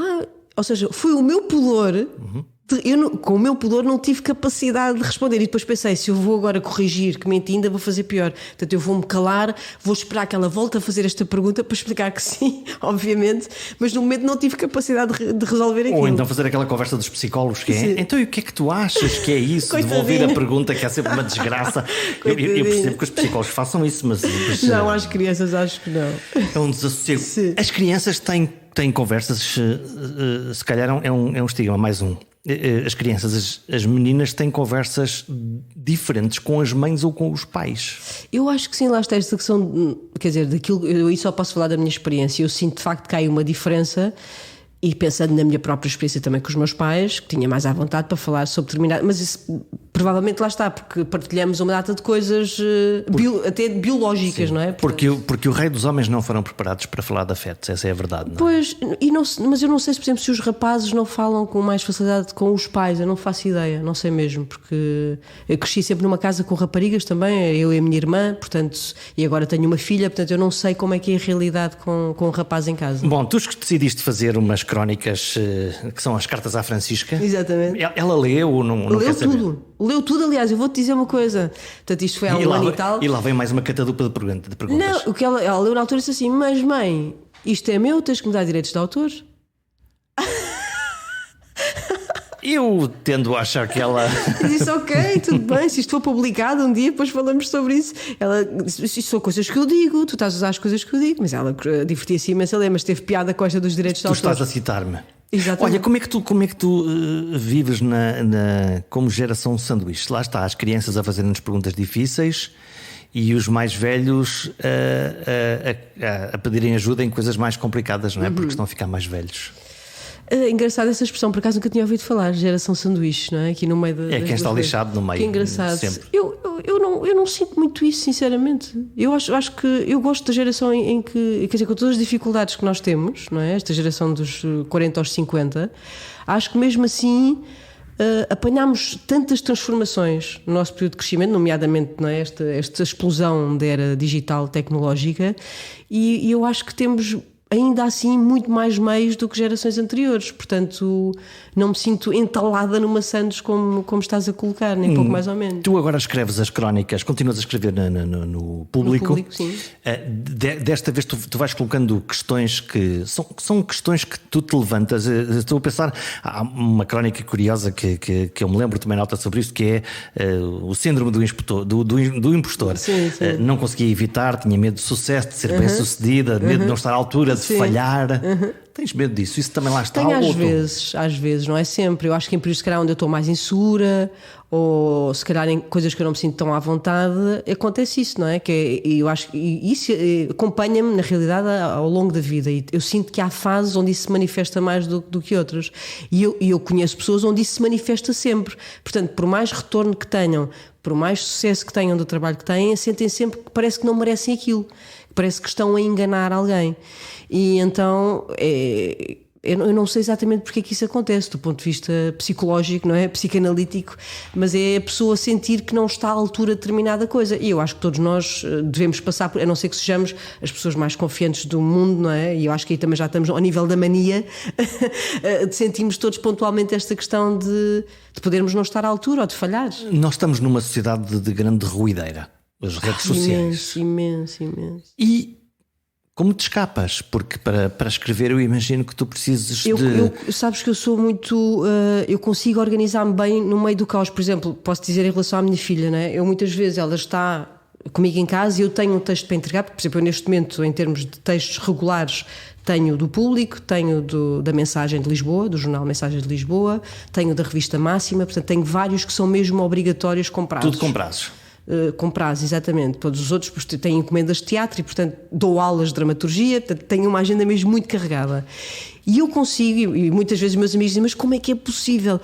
ou seja, foi o meu pudor. Com o meu pudor não tive capacidade de responder, e depois pensei: se eu vou agora corrigir que menti, ainda vou fazer pior. Portanto, eu vou-me calar, vou esperar que ela volte a fazer esta pergunta para explicar que sim, obviamente, mas no momento não tive capacidade de resolver aquilo. Ou então fazer aquela conversa dos psicólogos que é: então e o que é que tu achas que é isso? Devolver a pergunta, que é sempre uma desgraça. eu percebo que os psicólogos façam isso, mas não, às crianças acho que não. É um desassossego. Sim. As crianças têm conversas, se calhar é um estigma, mais um. As crianças, as meninas têm conversas diferentes com as mães ou com os pais. Eu acho que sim, lá está esta questão, quer dizer, daquilo, eu só posso falar da minha experiência. Eu sinto de facto que há aí uma diferença, e pensando na minha própria experiência também com os meus pais, que tinha mais à vontade para falar sobre determinado, mas isso provavelmente lá está, porque partilhamos uma data de coisas até biológicas, sim, não é? Portanto, porque o rei dos homens não foram preparados para falar de afetos, essa é a verdade, não é? Pois, mas eu não sei se, por exemplo, se os rapazes não falam com mais facilidade com os pais, eu não faço ideia, não sei mesmo, porque eu cresci sempre numa casa com raparigas também, eu e a minha irmã, portanto, e agora tenho uma filha, portanto eu não sei como é que é a realidade com um rapaz em casa. Bom, tu decidiste fazer umas crónicas que são as cartas à Francisca. Exatamente. Ela leu ou não leu quer saber? Leu tudo, aliás, eu vou-te dizer uma coisa. Portanto, isto foi há um ano e tal. E lá vem mais uma catadupa de perguntas. Não, o que ela leu na altura disse assim: mas mãe, isto é meu, tens que me dar direitos de autor. Eu tendo a achar que ela... Eu disse: ok, tudo bem, se isto for publicado um dia, depois falamos sobre isso. Ela disse: isto são coisas que eu digo, tu estás a usar as coisas que eu digo. Mas ela divertia-se imenso a ler, mas teve piada com esta dos direitos de autor. Tu estás a citar-me. Exatamente. Olha, como é que tu vives como geração sanduíche? Lá está, as crianças a fazerem-nos perguntas difíceis e os mais velhos a pedirem ajuda em coisas mais complicadas, não é? Porque estão a ficar mais velhos. É engraçado essa expressão, por acaso nunca tinha ouvido falar, geração sanduíche, não é? Aqui no meio da. É quem está lixado no meio. Que engraçado. Sempre. Eu não sinto muito isso, sinceramente. Eu acho que eu gosto da geração em que, quer dizer, com todas as dificuldades que nós temos, não é? Esta geração dos 40 aos 50, acho que mesmo assim apanhámos tantas transformações no nosso período de crescimento, nomeadamente, não é? Esta explosão da era digital tecnológica, e eu acho que temos ainda assim muito mais meios do que gerações anteriores, portanto não me sinto entalada numa sandes como estás a colocar, nem pouco mais ou menos. Tu agora escreves as crónicas, continuas a escrever no Público. No Público, sim. Desta vez tu vais colocando questões que são questões que tu te levantas. Estou a pensar, há uma crónica curiosa que eu me lembro, também nota sobre isto, que é o síndrome do impostor. Sim. Não conseguia evitar, tinha medo de sucesso, de ser bem sucedida, medo de não estar à altura, de falhar. Tens medo disso? Isso também lá está? Tenho às vezes, não é sempre. Eu acho que em períodos, se calhar, onde eu estou mais insegura, ou se calhar em coisas que eu não me sinto tão à vontade, acontece isso, não é? Eu acho que isso acompanha-me, na realidade, ao longo da vida. E eu sinto que há fases onde isso se manifesta mais do que outras. E eu conheço pessoas onde isso se manifesta sempre. Portanto, por mais retorno que tenham, por mais sucesso que tenham do trabalho que têm, sentem sempre que parece que não merecem aquilo. Parece que estão a enganar alguém. E então eu não sei exatamente porque é que isso acontece do ponto de vista psicológico, não é? Psicanalítico, mas é a pessoa sentir que não está à altura de determinada coisa. E eu acho que todos nós devemos passar por, a não ser que sejamos as pessoas mais confiantes do mundo, não é? E eu acho que aí também já estamos ao nível da mania, sentimos todos pontualmente esta questão de podermos não estar à altura ou de falhar. Nós estamos numa sociedade de grande ruídeira. As redes sociais. Imenso. E como te escapas? Porque para escrever eu imagino que tu precises de... Sabes que eu sou muito... eu consigo organizar-me bem no meio do caos. Por exemplo, posso dizer em relação à minha filha, não é? Eu muitas vezes ela está comigo em casa e eu tenho um texto para entregar, porque, por exemplo, eu neste momento, em termos de textos regulares, tenho do Público, tenho da Mensagem de Lisboa, do jornal Mensagem de Lisboa, tenho da Revista Máxima, portanto tenho vários que são mesmo obrigatórios com prazos. Tudo com prazos. Com prazos, exatamente. Todos os outros têm encomendas de teatro e, portanto, dou aulas de dramaturgia, portanto, tenho uma agenda mesmo muito carregada. E eu consigo, e muitas vezes meus amigos dizem, mas como é que é possível?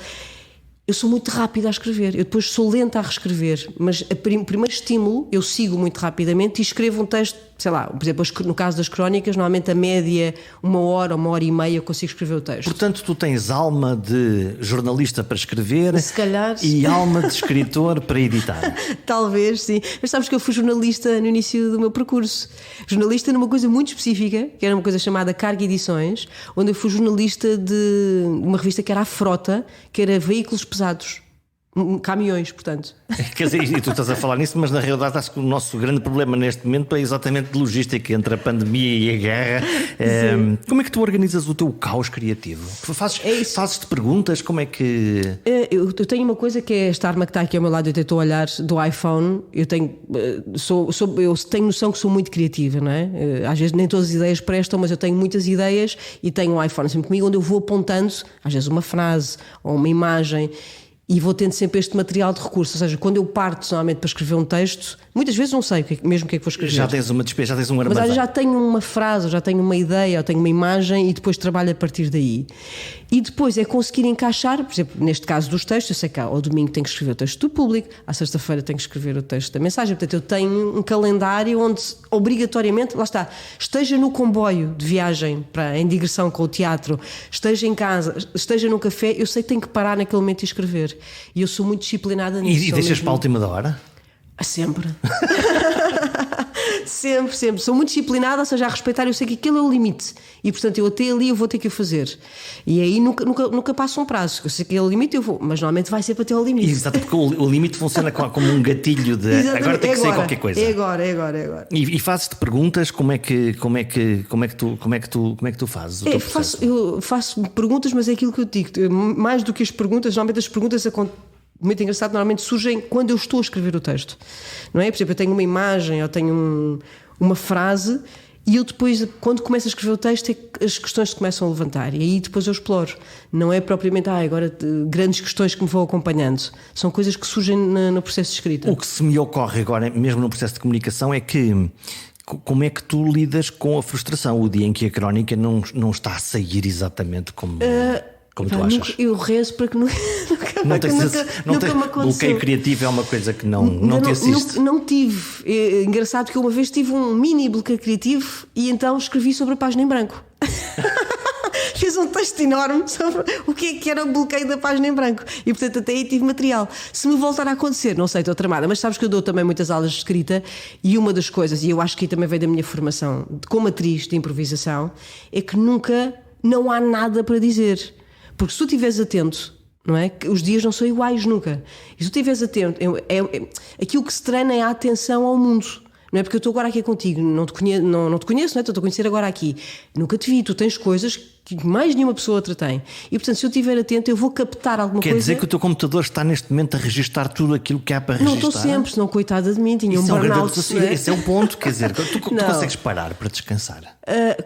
Eu sou muito rápida a escrever, eu depois sou lenta a reescrever, mas o primeiro estímulo eu sigo muito rapidamente e escrevo um texto, sei lá, por exemplo, no caso das crónicas, normalmente a média 1 hora, 1 hora e meia eu consigo escrever o texto. Portanto, tu tens alma de jornalista para escrever, se calhar, e alma de escritor para editar. Talvez, sim. Mas sabes que eu fui jornalista no início do meu percurso. Jornalista numa coisa muito específica, que era uma coisa chamada Carga Edições, onde eu fui jornalista de uma revista que era a Frota, que era veículos pesados. Caminhões, portanto. Quer dizer, e tu estás a falar nisso, mas na realidade acho que o nosso grande problema neste momento é exatamente de logística, entre a pandemia e a guerra. Como é que tu organizas o teu caos criativo? Fazes-te perguntas? Como é que... Eu tenho uma coisa que é esta arma que está aqui ao meu lado, eu tento olhar do iPhone. Eu tenho noção que sou muito criativa, não é? Às vezes nem todas as ideias prestam, mas eu tenho muitas ideias e tenho um iPhone sempre comigo onde eu vou apontando, às vezes uma frase ou uma imagem. E vou tendo sempre este material de recurso. Ou seja, quando eu parto normalmente para escrever um texto, muitas vezes não sei mesmo o que é que vou escrever. Já tens uma despesa, já tens um armazém. Mas já tenho uma frase, já tenho uma ideia, eu tenho uma imagem e depois trabalho a partir daí. E depois é conseguir encaixar, por exemplo, neste caso dos textos, eu sei que ao domingo tenho que escrever o texto do Público, à sexta-feira tenho que escrever o texto da Mensagem. Portanto, eu tenho um calendário onde obrigatoriamente, lá está, esteja no comboio de viagem em digressão com o teatro, esteja em casa, esteja no café, eu sei que tenho que parar naquele momento e escrever. E eu sou muito disciplinada nisso. E deixas para a última da hora? Sempre. Sempre. Sou muito disciplinada, ou seja, a respeitar, eu sei que aquele é o limite. E, portanto, eu até ali eu vou ter que o fazer. E aí nunca passo um prazo. Eu sei que é o limite, eu vou. Mas normalmente vai sempre até ao limite. Exato, porque o limite funciona como um gatilho de agora tem que sair qualquer coisa. É agora. E fazes-te perguntas, como é que tu fazes o teu processo? Eu faço perguntas, mas é aquilo que eu digo. Mais do que as perguntas, normalmente as perguntas muito engraçado, normalmente surgem quando eu estou a escrever o texto, não é? Por exemplo, eu tenho uma imagem ou tenho uma frase e eu depois, quando começo a escrever o texto, é que as questões se começam a levantar e aí depois eu exploro. Não é propriamente agora grandes questões que me vão acompanhando, são coisas que surgem no processo de escrita. O que se me ocorre agora, mesmo no processo de comunicação, é que como é que tu lidas com a frustração o dia em que a crónica não está a sair exatamente como tu achas? Eu rezo para que nunca me aconteceu. Bloqueio criativo é uma coisa que não te assiste. Não tive. É engraçado que uma vez tive um mini bloqueio criativo e então escrevi sobre a página em branco. Fiz um texto enorme sobre o que era o bloqueio da página em branco e portanto até aí tive material. Se me voltar a acontecer, não sei, estou tramada, mas sabes que eu dou também muitas aulas de escrita e uma das coisas, e eu acho que também veio da minha formação como atriz de improvisação, é que não há nada para dizer. Porque se tu estiveres atento, não é? Que os dias não são iguais nunca. E se tu estiveres atento, aquilo que se treina é a atenção ao mundo. Não é porque eu estou agora aqui contigo, não te conheço, não é? Estou a conhecer agora aqui. Nunca te vi, tu tens coisas que mais nenhuma pessoa outra tem. E portanto, se eu estiver atento, eu vou captar alguma coisa. Quer dizer que o teu computador está neste momento a registar tudo aquilo que há para registrar? Não estou sempre, senão coitada de mim, tinha um burnout. Esse é o ponto, quer dizer, tu consegues parar para descansar?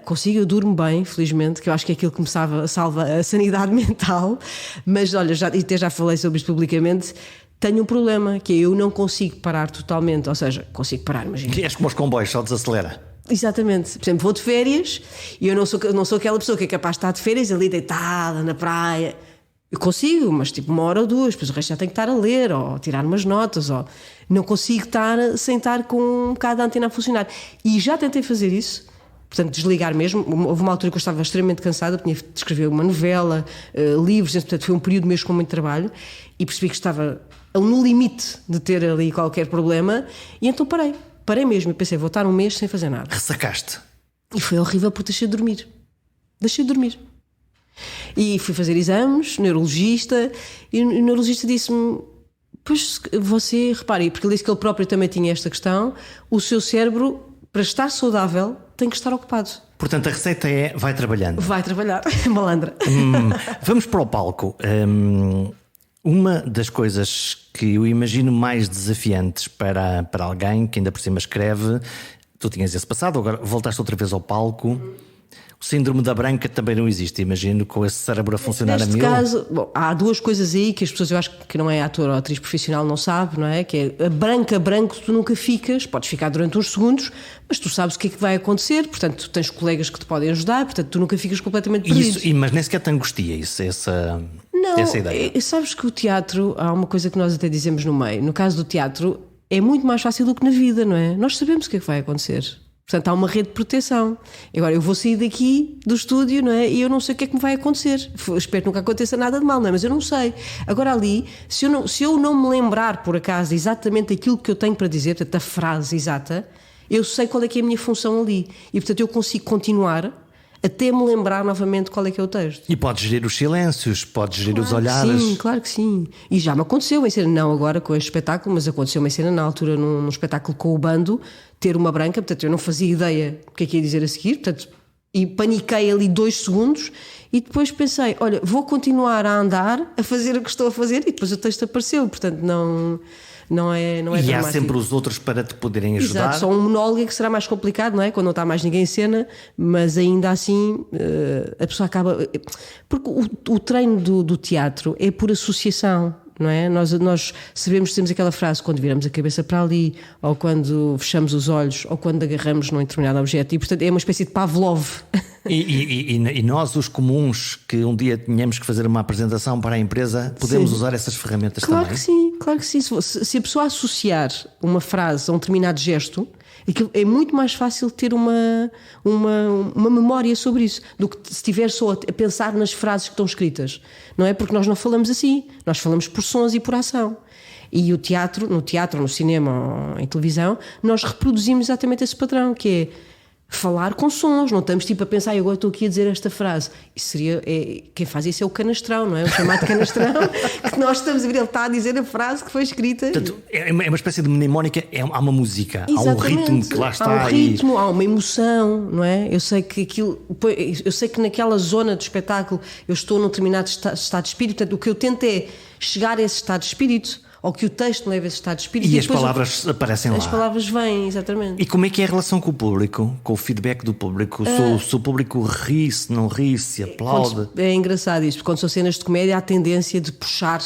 Consigo, eu durmo bem, felizmente, que eu acho que é aquilo que me salva a sanidade mental. Mas olha, até já falei sobre isto publicamente. Tenho um problema, que é eu não consigo parar totalmente, ou seja, consigo parar, imagina. És como os comboios, só desacelera. Exatamente. Por exemplo, vou de férias e eu não sou aquela pessoa que é capaz de estar de férias ali deitada na praia. Eu consigo, mas tipo 1 hora ou 2, depois o resto já tenho que estar a ler ou a tirar umas notas. Ou... Não consigo sem estar com um bocado da antena a funcionar. E já tentei fazer isso. Portanto, desligar mesmo. Houve uma altura que eu estava extremamente cansada, tinha de escrever uma novela, livros, portanto foi um período mesmo com muito trabalho e percebi que estava no limite de ter ali qualquer problema e então parei mesmo e pensei, vou estar um mês sem fazer nada. Ressacaste? E foi horrível porque deixei de dormir e fui fazer exames, neurologista, e o neurologista disse-me, pois você, repare, porque ele disse que ele próprio também tinha esta questão, o seu cérebro, para estar saudável, tem que estar ocupado. Portanto, a receita é, vai trabalhando. Vai trabalhar, malandra. Vamos para o palco. Uma das coisas que eu imagino mais desafiantes para alguém que ainda por cima escreve, tu tinhas esse passado, agora voltaste outra vez ao palco. O síndrome da branca também não existe, imagino, com esse cérebro a funcionar a mil. Neste caso, bom, há duas coisas aí que as pessoas, eu acho que não é ator ou atriz profissional, não sabe, não é? Que é branco tu nunca ficas, podes ficar durante uns segundos, mas tu sabes o que é que vai acontecer, portanto tu tens colegas que te podem ajudar, portanto tu nunca ficas completamente perdido. Mas nem sequer te angustia essa ideia. Sabes que o teatro, há uma coisa que nós até dizemos no meio, no caso do teatro, é muito mais fácil do que na vida, não é? Nós sabemos o que é que vai acontecer. Portanto, há uma rede de proteção. Agora, eu vou sair daqui do estúdio, não é? E eu não sei o que é que me vai acontecer. Espero que nunca aconteça nada de mal, não é? Mas eu não sei. Agora, ali, se eu não me lembrar, por acaso, exatamente aquilo que eu tenho para dizer, portanto, a frase exata, eu sei qual é que é a minha função ali. E, portanto, eu consigo continuar até me lembrar novamente qual é que é o texto. E podes gerir os silêncios, podes gerir os olhares. Sim, claro que sim. E já me aconteceu em cena, não agora com este espetáculo, mas aconteceu em cena na altura num espetáculo com o bando, ter uma branca, portanto eu não fazia ideia o que é que ia dizer a seguir, portanto, e paniquei ali 2 segundos e depois pensei, olha, vou continuar a andar, a fazer o que estou a fazer, e depois o texto apareceu, portanto não é e dramático. há sempre os outros para te poderem ajudar. Exato, só um monólogo que será mais complicado, não é? Quando não está mais ninguém em cena, mas ainda assim a pessoa acaba. Porque o treino do teatro é por associação, não é? Nós sabemos, temos aquela frase quando viramos a cabeça para ali, ou quando fechamos os olhos, ou quando agarramos num determinado objeto, e portanto é uma espécie de Pavlov. E nós, os comuns, que um dia tínhamos que fazer uma apresentação para a empresa, podemos usar essas ferramentas claro também? Claro que sim. Se a pessoa associar uma frase a um determinado gesto, é muito mais fácil ter uma memória sobre isso do que se estiver só a pensar nas frases que estão escritas, não é? Porque nós não falamos assim, nós falamos por sons e por ação. E no teatro, no cinema ou em televisão, nós reproduzimos exatamente esse padrão, que é falar com sons, não estamos tipo a pensar, agora estou aqui a dizer esta frase. Isso seria, quem faz isso é o canastrão, não é? O chamado canastrão, que nós estamos a ver, ele está a dizer a frase que foi escrita. Portanto, é uma espécie de mnemónica, há uma música, exatamente. Há um ritmo que lá está. Há um ritmo, há uma emoção, não é? Eu sei que naquela zona do espetáculo eu estou num determinado estado de espírito, portanto o que eu tento é chegar a esse estado de espírito, ou que o texto me leve a esse estado de espírito. E as palavras aparecem lá. As palavras vêm, exatamente. E como é que é a relação com o público? Com o feedback do público? Se o público ri, se não ri, se aplaude? É engraçado isso, porque quando são cenas de comédia há a tendência de puxar,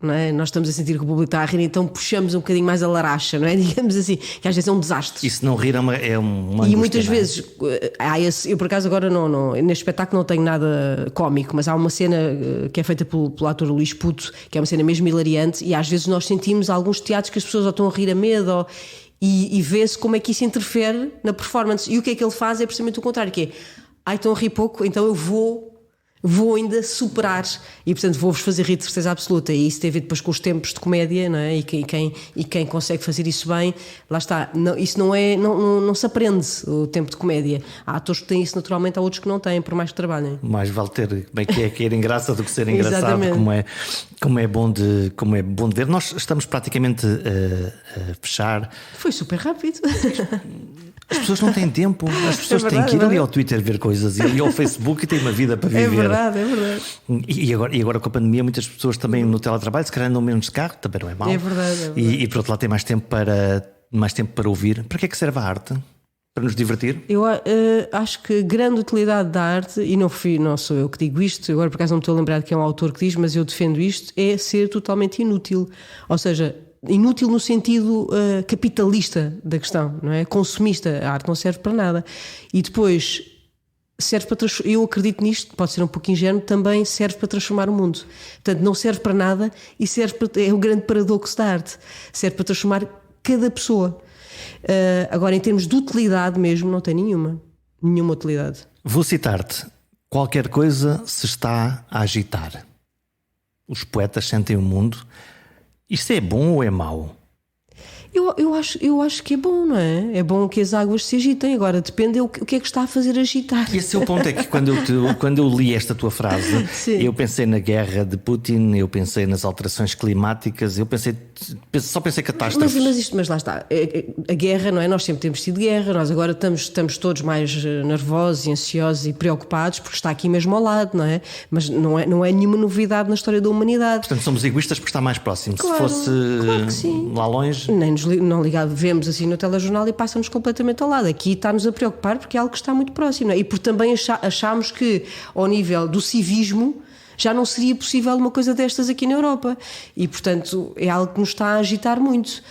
não é? Nós estamos a sentir que o público está a rir, então puxamos um bocadinho mais a laracha, não é? Digamos assim, que às vezes é um desastre. E se não rir é uma e muitas vezes, eu por acaso agora neste espetáculo não tenho nada cómico, mas há uma cena que é feita pelo ator Luís Puto, que é uma cena mesmo hilariante, e às vezes nós sentimos alguns teatros que as pessoas ou estão a rir a medo e vê-se como é que isso interfere na performance. E o que é que ele faz é precisamente o contrário, que é, estão a rir pouco, então eu vou ainda superar, e portanto vou-vos fazer rir de certeza absoluta. E isso tem a ver depois com os tempos de comédia, não é? E quem consegue fazer isso bem, lá está, isso não se aprende, o tempo de comédia. Há atores que têm isso naturalmente, há outros que não têm, por mais que trabalhem. Mais vale ter que ir engraçado do que ser engraçado. como é bom de ver. Nós estamos praticamente a fechar. Foi super rápido. As pessoas não têm tempo, as pessoas têm que ir ali ao Twitter ver coisas e ao Facebook e têm uma vida para viver. É verdade. E agora com a pandemia, muitas pessoas também no teletrabalho, se calhar andam menos de carro, também não é mau. É verdade. E por outro lado, tem mais tempo para ouvir. Para que é que serve a arte? Para nos divertir? Eu acho que a grande utilidade da arte, e não sou eu que digo isto, agora por acaso não me estou a lembrar de quem é um autor que diz, mas eu defendo isto, é ser totalmente inútil. Ou seja, inútil no sentido capitalista da questão, não é? Consumista. A arte não serve para nada. E depois serve para eu acredito nisto, pode ser um pouco ingênuo, também serve para transformar o mundo. Portanto, não serve para nada e é o grande paradoxo da arte. Serve para transformar cada pessoa. Agora, em termos de utilidade mesmo, não tem nenhuma utilidade. Vou citar-te: qualquer coisa se está a agitar. Os poetas sentem o mundo. Isto é bom ou é mau? Eu acho que é bom, não é? É bom que as águas se agitem. Agora depende o que é que está a fazer agitar. E esse é o ponto, é que quando eu li esta tua frase, Sim. eu pensei na guerra de Putin, eu pensei nas alterações climáticas, só pensei catástrofes. Mas lá está. A guerra, não é? Nós sempre temos tido guerra, nós agora estamos todos mais nervosos e ansiosos e preocupados porque está aqui mesmo ao lado, não é? Mas não é nenhuma novidade na história da humanidade. Portanto, somos egoístas porque está mais próximo. Claro, Se fosse claro que sim. lá longe. Não ligado, vemos assim no telejornal e passa-nos completamente ao lado. Aqui está-nos a preocupar porque é algo que está muito próximo, não é? E porque também achámos que, ao nível do civismo, já não seria possível uma coisa destas aqui na Europa. E, portanto, é algo que nos está a agitar muito.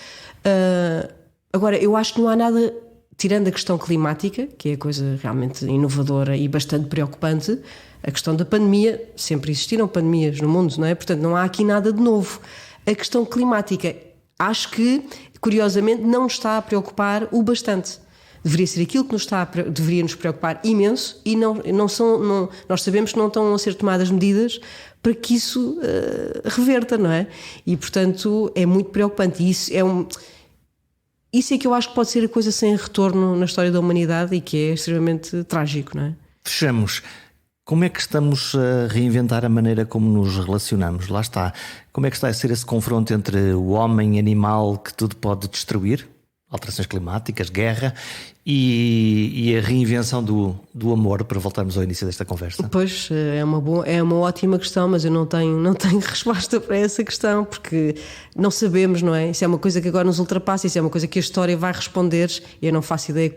Agora, eu acho que não há nada, tirando a questão climática, que é a coisa realmente inovadora e bastante preocupante, a questão da pandemia, sempre existiram pandemias no mundo, não é? Portanto, não há aqui nada de novo. A questão climática, acho que, curiosamente, não nos está a preocupar o bastante. Deveria ser aquilo que deveria nos preocupar imenso e nós sabemos que não estão a ser tomadas medidas para que isso reverta, não é? E, portanto, é muito preocupante. E isso é que eu acho que pode ser a coisa sem retorno na história da humanidade e que é extremamente trágico, não é? Fechamos. Como é que estamos a reinventar a maneira como nos relacionamos? Lá está. Como é que está a ser esse confronto entre o homem e animal que tudo pode destruir? Alterações climáticas, guerra e a reinvenção do amor, para voltarmos ao início desta conversa. Pois, é uma ótima questão, mas eu não tenho resposta para essa questão, porque não sabemos, não é? Isso é uma coisa que agora nos ultrapassa, isso é uma coisa que a história vai responder, e eu não faço ideia,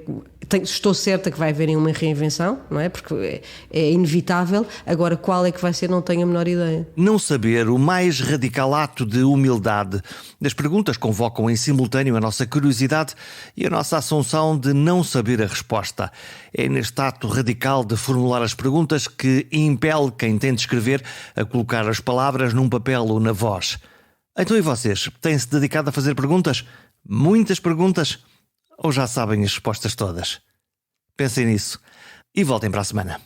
estou certa que vai haver uma reinvenção, não é? Porque é inevitável, agora qual é que vai ser, não tenho a menor ideia. Não saber, o mais radical ato de humildade. As perguntas convocam em simultâneo a nossa curiosidade e a nossa assunção de não saber a resposta. É neste ato radical de formular as perguntas que impele quem tenta escrever a colocar as palavras num papel ou na voz. Então e vocês? Têm-se dedicado a fazer perguntas? Muitas perguntas? Ou já sabem as respostas todas? Pensem nisso e voltem para a semana.